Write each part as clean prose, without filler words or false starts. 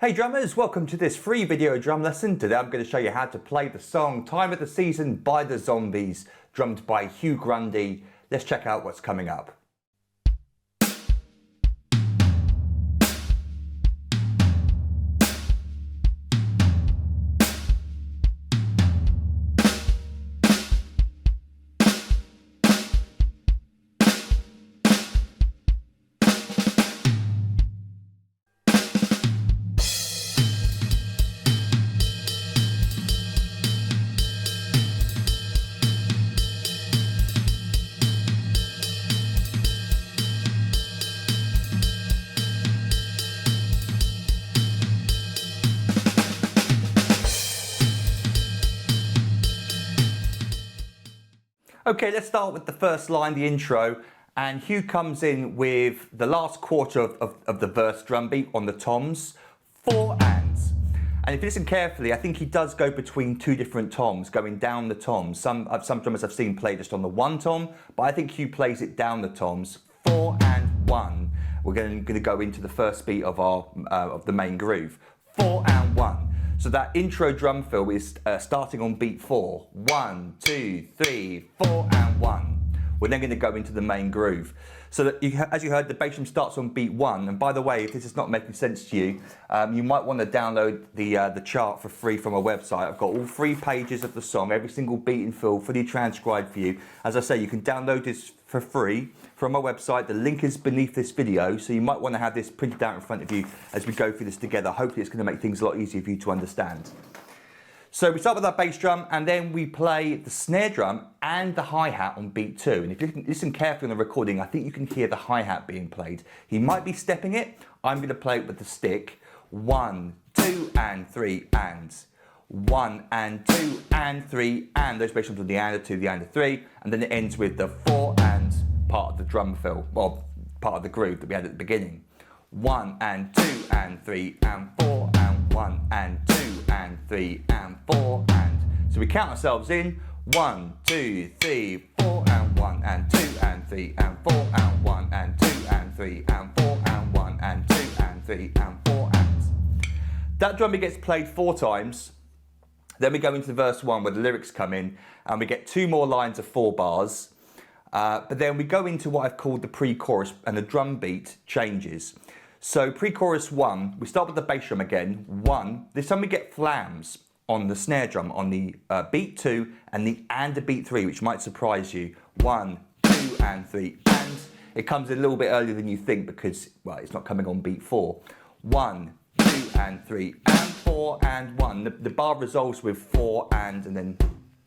Hey drummers, welcome to this free video drum lesson. Today I'm going to show you how to play the song Time of the Season by the Zombies, drummed by Hugh Grundy. Let's check out what's coming up. Okay, let's start with the first line, the intro, and Hugh comes in with the last quarter of the verse drum beat on the toms, 4 ands. And if you listen carefully, I think he does go between two different toms, going down the toms. Some drummers I've seen play just on the one tom, but I think Hugh plays it down the toms, 4 and 1. We're going to go into the first beat of the main groove, 4 and 1. So that intro drum fill is starting on beat 4. 1, 2, 3, 4 and 1. We're then going to go into the main groove. So that as you heard, the bass drum starts on beat 1. And by the way, if this is not making sense to you, you might want to download the chart for free from our website. I've got all 3 pages of the song, every single beat and fill, fully transcribed for you. As I say, you can download this for free from our website. The link is beneath this video, so you might want to have this printed out in front of you as we go through this together. Hopefully it's going to make things a lot easier for you to understand. So we start with our bass drum, and then we play the snare drum and the hi-hat on beat 2. And if you listen carefully on the recording, I think you can hear the hi-hat being played. He might be stepping it. I'm going to play it with the stick. 1, 2 and 3 ands. 1 and 2 and 3 and. Those bass drums on the and, the 2, the and, the 3. And then it ends with the 4 and part of the drum fill, or part of the groove that we had at the beginning. 1 and 2 and 3 and 4 and 1 and 2 and 3 and 4 and. So we count ourselves in. 1, 2, 3, 4 and 1 and 2 and 3 and 4 and 1 and 2 and 3 and 4 and 1 and 2 and 3 and 4 and. That drum beat gets played 4 times. Then we go into verse 1 where the lyrics come in, and we get 2 more lines of 4 bars. But then we go into what I've called the pre-chorus, and the drum beat changes. So pre-chorus 1, we start with the bass drum again, 1. This time we get flams on the snare drum on the beat 2 and the beat 3, which might surprise you. 1, 2 and 3 and. It comes a little bit earlier than you think because, well, it's not coming on beat 4. 1, 2 and 3 and 4 and 1. The bar resolves with 4 and then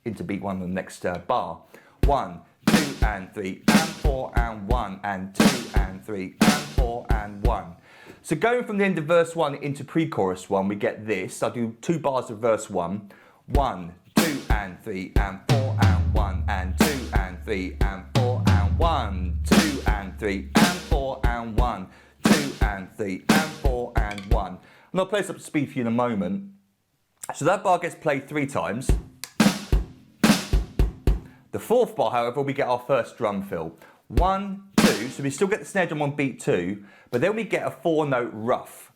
into beat 1 on the next bar. 1, 2 and 3 and 4 and 1 and 2 and 3 and 4 and 1. So going from the end of verse 1 into pre-chorus 1, we get this. I'll do 2 bars of verse 1. 1, 2 and 3 and 4 and 1 and 2 and 3 and 4 and 1, 2 and 3 and 4 and 1, 2 and 3 and 4 and 1. And I'll play this up to speed for you in a moment. So that bar gets played 3 times. The 4th bar, however, we get our first drum fill. 1, 2, so we still get the snare drum on beat 2, but then we get a 4-note ruff.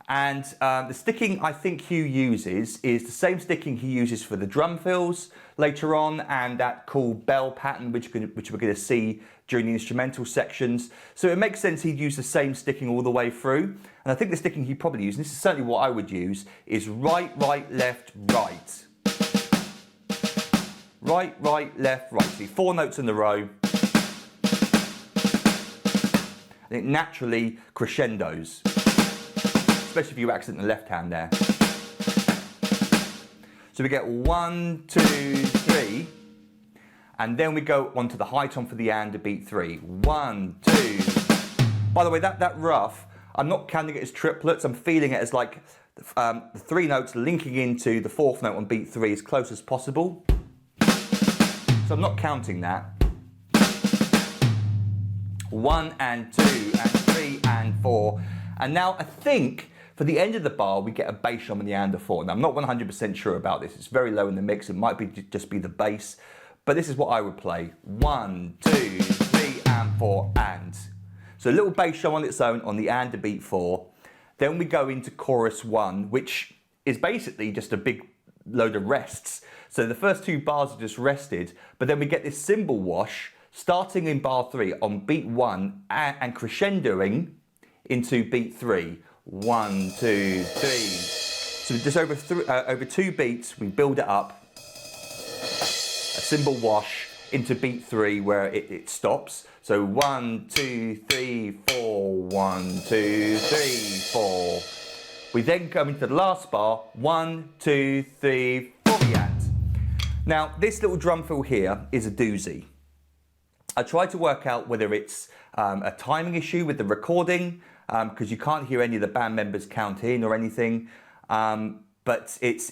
And the sticking I think Hugh uses is the same sticking he uses for the drum fills later on, and that cool bell pattern which we're going to see during the instrumental sections. So it makes sense he'd use the same sticking all the way through. And I think the sticking he'd probably use, and this is certainly what I would use, is right, right, left, right. Right, right, left, right. See, 4 notes in a row. And it naturally crescendos, especially if you accent the left hand there. So we get 1, 2, 3, and then we go on to the high tom for the and, beat 3. 1, 2. By the way, that ruff, I'm not counting it as triplets. I'm feeling it as like the 3 notes linking into the 4th note on beat 3 as close as possible. So I'm not counting that. 1 and 2 and 3 and 4. And now I think for the end of the bar we get a bass drum in the and 4. Now I'm not 100% sure about this. It's very low in the mix. It might be just be the bass. But this is what I would play. 1, 2, 3 and 4 and. So a little bass drum on its own on the and beat 4. Then we go into chorus 1, which is basically just a big load of rests. So the first 2 bars are just rested, but then we get this cymbal wash starting in bar 3 on beat 1 and crescendoing into beat 3. 1, 2, 3. So just over 2 beats, we build it up. A cymbal wash into beat 3 where it stops. So 1, 2, 3, 4, 1, 2, 3, 4. We then go into the last bar, 1, 2, 3, 4 and. Now this little drum fill here is a doozy. I tried to work out whether it's a timing issue with the recording, because you can't hear any of the band members count in or anything, but it's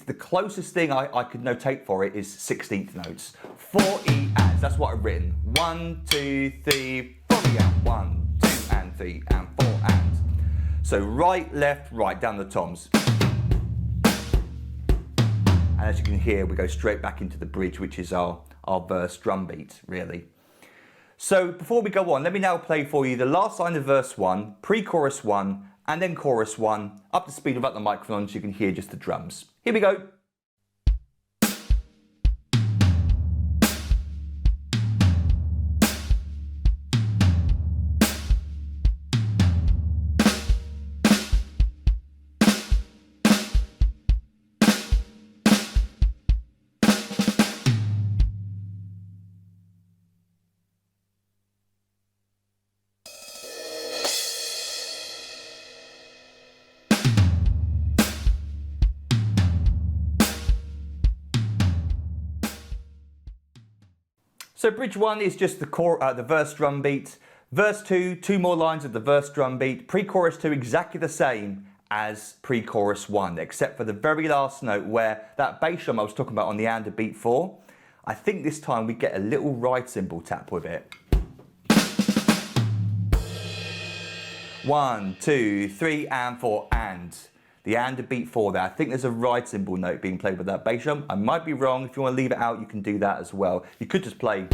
the closest thing I could notate for it is 16th notes. 4 E ands, that's what I've written. 1, 2, 3, 4 E and 1, 2 and 3 and 4 and. So right, left, right, down the toms. And as you can hear, we go straight back into the bridge, which is our verse drum beat, really. So before we go on, let me now play for you the last line of verse 1, pre-chorus 1, and then chorus 1, up to speed without the microphone so you can hear just the drums. Here we go. So bridge 1 is just the verse drum beat. Verse 2, 2 more lines of the verse drum beat. Pre-chorus 2 exactly the same as pre-chorus 1, except for the very last note where that bass drum I was talking about on the and of beat 4. I think this time we get a little ride cymbal tap with it. 1, 2, 3 and 4 and. The and of beat 4 there. I think there's a ride cymbal note being played with that bass drum. I might be wrong. If you want to leave it out, you can do that as well. You could just play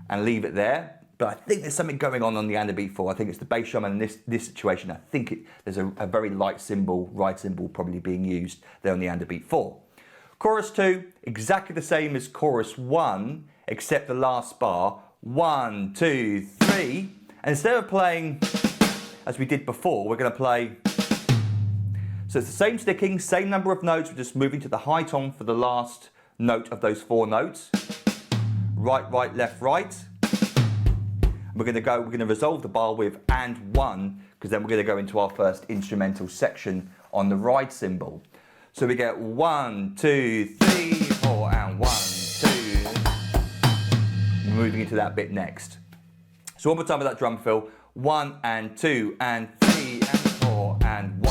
and leave it there. But I think there's something going on the and of beat 4. I think it's the bass drum, and in this situation, I think there's a very light cymbal, ride cymbal probably being used there on the and of beat 4. Chorus 2, exactly the same as chorus 1, except the last bar. 1, 2, 3. And instead of playing as we did before, we're going to play. So it's the same sticking, same number of notes, we're just moving to the high tom for the last note of those 4 notes. Right, right, left, right. We're going to resolve the bar with and 1, because then we're going to go into our first instrumental section on the ride cymbal. So we get 1, 2, 3, 4 and 1, 2. We're moving into that bit next. So one more time with that drum fill. 1 and 2 and 3 and 4 and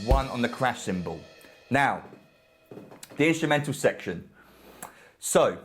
1 on the crash cymbal. Now, the instrumental section. So,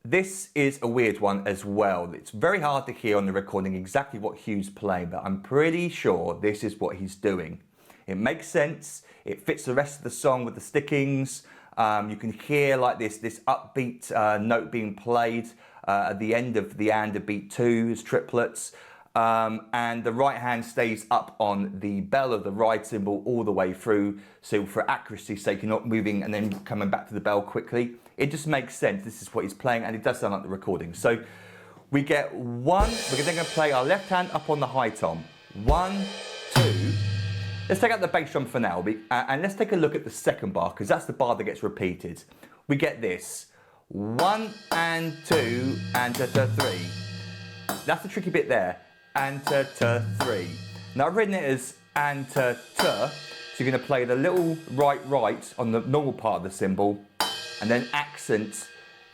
this is a weird one as well. It's very hard to hear on the recording exactly what Hugh's playing, but I'm pretty sure this is what he's doing. It makes sense. It fits the rest of the song with the stickings. You can hear like this upbeat note being played at the end of the and of beat 2 as triplets. And the right hand stays up on the bell of the ride cymbal all the way through. So for accuracy's sake, you're not moving and then coming back to the bell quickly. It just makes sense. This is what he's playing, and it does sound like the recording. So we get 1, we're then going to play our left hand up on the high tom. 1, 2. Let's take out the bass drum for now, and let's take a look at the second bar, because that's the bar that gets repeated. We get this. 1 and 2 and 3. That's the tricky bit there. And 3. Now I've written it as and so you're going to play the little right on the normal part of the cymbal, and then accent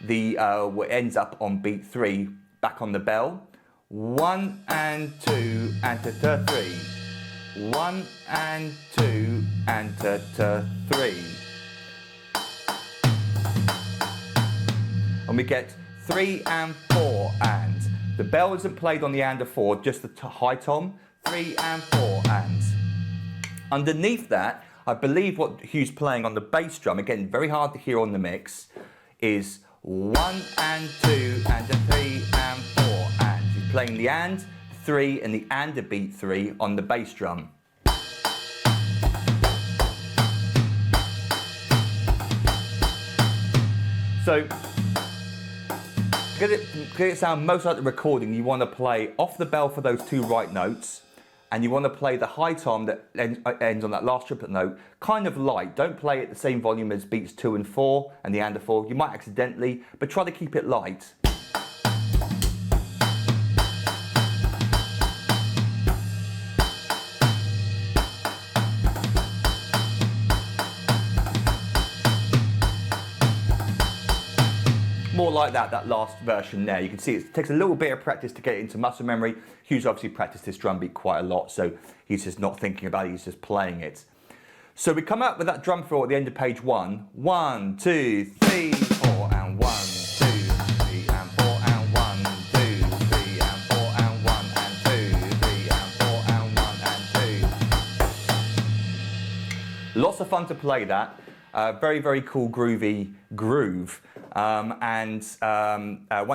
the what ends up on beat 3 back on the bell. 1 and 2 and 3. 1 and 2 and 3. And we get 3 and 4 and. The bell isn't played on the and of 4, just the high tom. 3 and 4 and. Underneath that, I believe what Hugh's playing on the bass drum, again very hard to hear on the mix, is 1 and 2 and 3 and 4 and. He's playing the and, 3 and the and a beat 3 on the bass drum. So, to get it sound most like the recording, you want to play off the bell for those 2 right notes, and you want to play the high tom that ends on that last triplet note kind of light. Don't play it the same volume as beats 2 and 4 and the and a 4. You might accidentally, but try to keep it light. More like that last version there. You can see it takes a little bit of practice to get it into muscle memory. Hugh's obviously practiced this drum beat quite a lot, so he's just not thinking about it, he's just playing it. So we come up with that drum fill at the end of page 1. 1, 2, 3, 4, and 1, 2, 3, and 4, and 1, 2, 3, and 4, and 1, and 2, 3, and 4, and 1, and 2. Lots of fun to play that. Very, very cool groovy groove. Once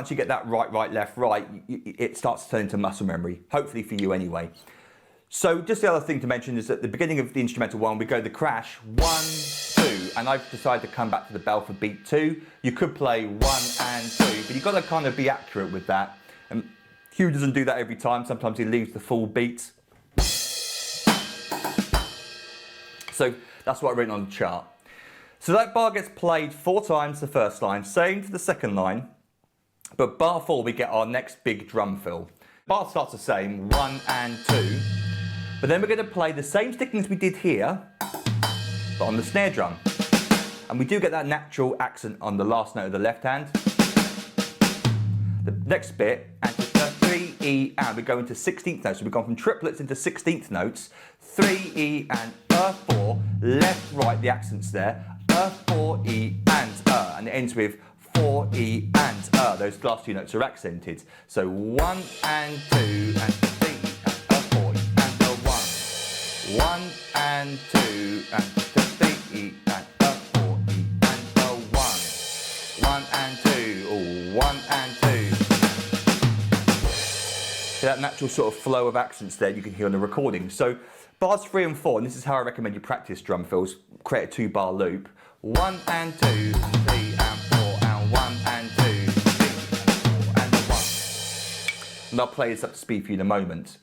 you get that right, left, right, it starts to turn into muscle memory, hopefully for you anyway. So just the other thing to mention is at the beginning of the instrumental 1, we go the crash, 1, 2, and I've decided to come back to the bell for beat 2. You could play 1 and 2, but you've got to kind of be accurate with that. And Hugh doesn't do that every time, sometimes he leaves the full beat. So that's what I've written on the chart. So that bar gets played 4 times the first line, same for the second line, but bar 4 we get our next big drum fill. Bar starts the same, 1 and 2, but then we're going to play the same stickings we did here, but on the snare drum. And we do get that natural accent on the last note of the left hand. The next bit, and 3, E, and we go into 16th notes. So we've gone from triplets into 16th notes, 3, E, and 4, left, right, the accents there. 4, E, and it ends with 4, E, and Those last 2 notes are accented. So 1 and 2 and 3 and 4 E, and 1. 1 and 2 and 3 E, and 4 E, and 1. 1 and 2, oh, 1 and 2. So that natural sort of flow of accents there you can hear on the recording. So bars 3 and 4, and this is how I recommend you practice drum fills, create a 2-bar loop. 1 and 2 and 3 and 4 and 1 and 2, 3 and 4 and 1. And I'll play this up to speed for you in a moment.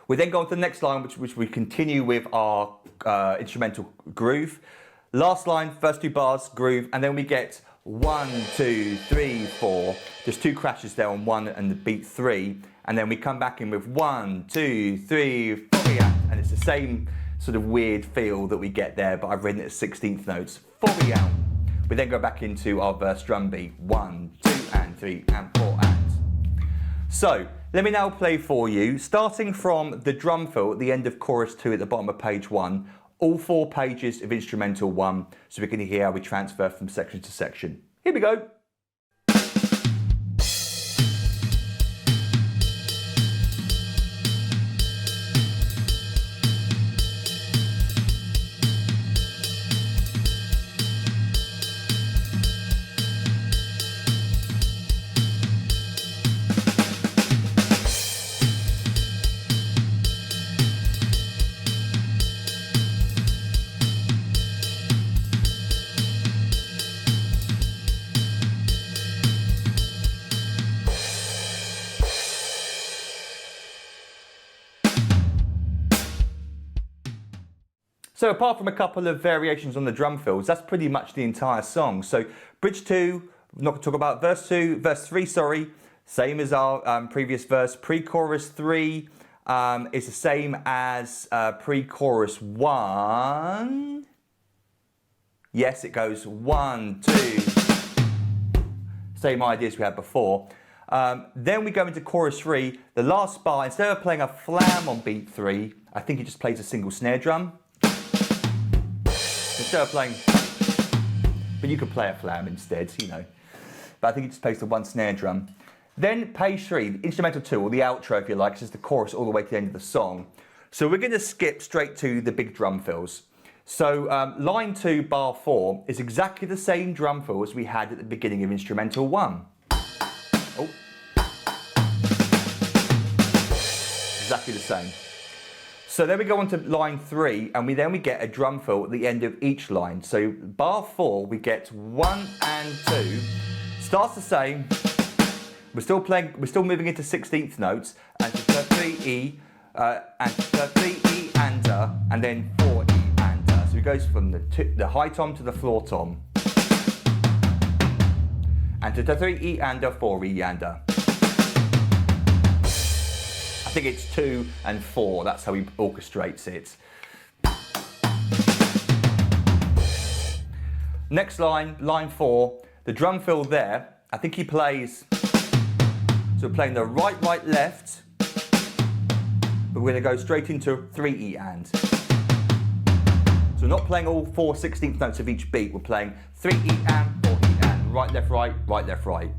We then go on to the next line, which we continue with our instrumental groove. Last line, first 2 bars, groove, and then we get 1, 2, 3, 4. There's 2 crashes there on 1 and the beat 3, and then we come back in with 1, 2, 3, 4, and it's the same sort of weird feel that we get there, but I've written it as 16th notes. 4 out. We then go back into our verse drum beat. 1, 2, and 3, and 4, and. So, let me now play for you, starting from the drum fill at the end of chorus 2 at the bottom of page 1, all 4 pages of instrumental 1, so we can hear how we transfer from section to section. Here we go. So apart from a couple of variations on the drum fills, that's pretty much the entire song. So bridge 2, I'm not going to talk about verse 3, sorry, same as our previous verse. Pre-chorus 3 is the same as pre-chorus 1. Yes, it goes 1, 2, same ideas we had before. Then we go into chorus 3, the last bar, instead of playing a flam on beat 3, I think he just plays a single snare drum. Instead of playing, but you could play a flam instead, you know. But I think he just plays the 1 snare drum. Then page 3, the instrumental 2, or the outro if you like, it's just the chorus all the way to the end of the song. So we're going to skip straight to the big drum fills. So line 2, bar 4 is exactly the same drum fill as we had at the beginning of instrumental 1. Oh. exactly the same. So then we go on to line 3, and we get a drum fill at the end of each line. So bar 4, we get 1 and 2. Starts the same. We're still moving into 16th notes, and 3 E, and 3 E and then 4 E and. So it goes from the high tom to the floor tom, and to 3 E and 4 E and. I think it's 2 and 4. That's how he orchestrates it. Next line, line 4, the drum fill there. I think he plays. So we're playing the right, left, but we're going to go straight into 3 E and. So we're not playing all 4 16th notes of each beat, we're playing 3 E and, 4 E and, right, left, right, left, right.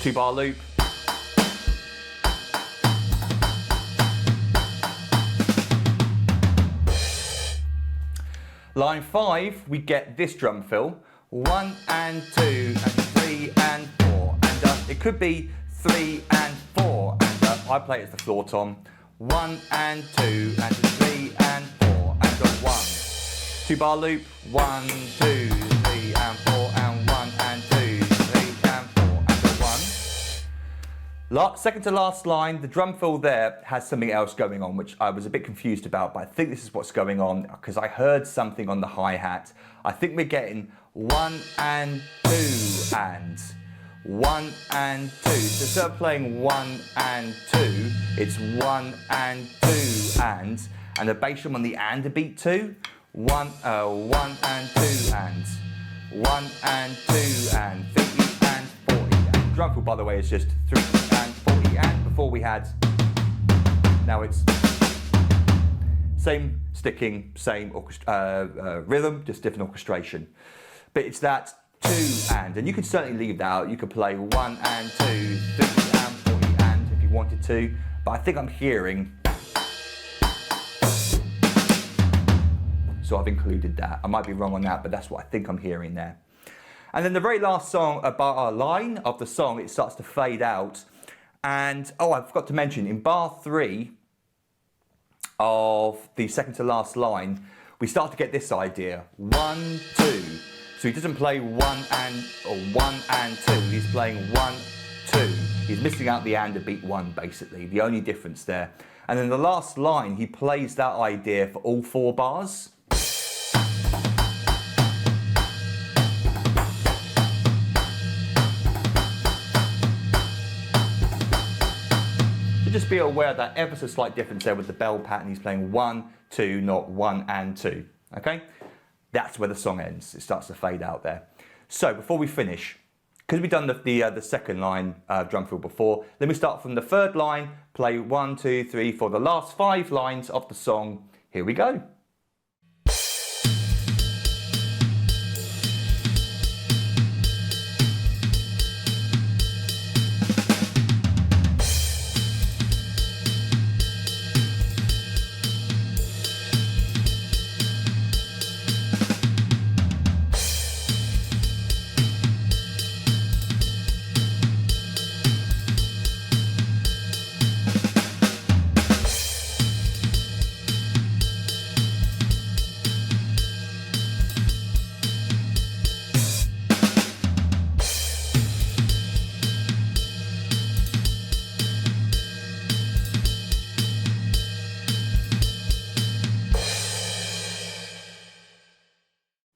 2-bar loop. Line 5, we get this drum fill, 1 and 2 and 3 and 4, and it could be 3 and 4, and I play it as the floor tom, 1 and 2 and 3 and 4, and 1. 2-bar loop, 1, 2, 3 and 4, and 1 and 2, 3 and 4, and 1. Second to last line, the drum fill there has something else going on, which I was a bit confused about, but I think this is what's going on because I heard something on the hi-hat. I think we're getting 1 and 2 and 1 and 2. So instead of playing 1 and 2, it's 1 and 2 and the bass drum on the and beat too. 1 and 2 and 1 and 2 and 3 and 4 and. Drum fill, by the way, is just 3 and 4 and. Before we had, now it's same sticking, same rhythm, just different orchestration. But it's that 2 and you could certainly leave that out. You could play 1 and 2, 3 and 4 and if you wanted to. But I think I'm hearing. So I've included that. I might be wrong on that, but that's what I think I'm hearing there. And then the very last song, about our line of the song, it starts to fade out. And, oh, I forgot to mention, in bar 3 of the second to last line, we start to get this idea. 1, 2. So he doesn't play 1 and 2. He's playing 1, 2. He's missing out the and to beat 1, basically. The only difference there. And then the last line, he plays that idea for all 4 bars. Just be aware that ever so slight difference there with the bell pattern. He's playing 1, 2, not 1 and 2. Okay? That's where the song ends. It starts to fade out there. So before we finish, because we've done the second line drum fill before, let me start from the third line, play 1, 2, 3, 4, the last 5 lines of the song. Here we go.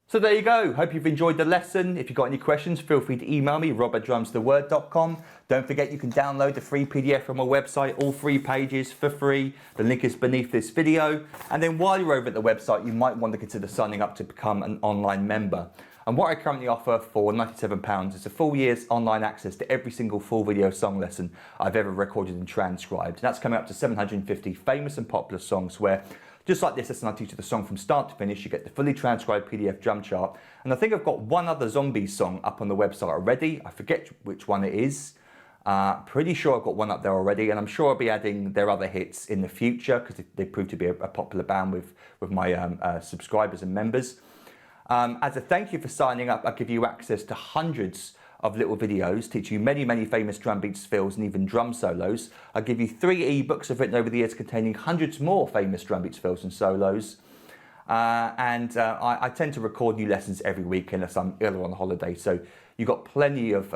So there you go. Hope you've enjoyed the lesson. If you've got any questions, feel free to email me, rob@drumstheword.com. Don't forget you can download the free PDF from my website, all 3 pages for free. The link is beneath this video. And then while you're over at the website, you might want to consider signing up to become an online member. And what I currently offer for £97 is a full year's online access to every single full video song lesson I've ever recorded and transcribed. And that's coming up to 750 famous and popular songs where, just like this lesson, I teach you the song from start to finish. You get the fully transcribed PDF drum chart. And I think I've got one other Zombies song up on the website already. I forget which one it is. Pretty sure I've got one up there already. And I'm sure I'll be adding their other hits in the future because they prove to be a popular band with my subscribers and members. As a thank you for signing up, I'll give you access to hundreds of little videos teaching you many famous drum beats, fills, and even drum solos. I give you 3 ebooks I've written over the years containing hundreds more famous drum beats, fills, and solos. I tend to record new lessons every week unless I'm ill or on holiday. So you've got plenty of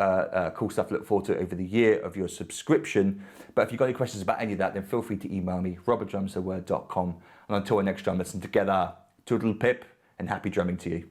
cool stuff to look forward to over the year of your subscription. But if you've got any questions about any of that, then feel free to email me, rob@drumstheword.com. And until our next drum lesson together, toodle pip and happy drumming to you.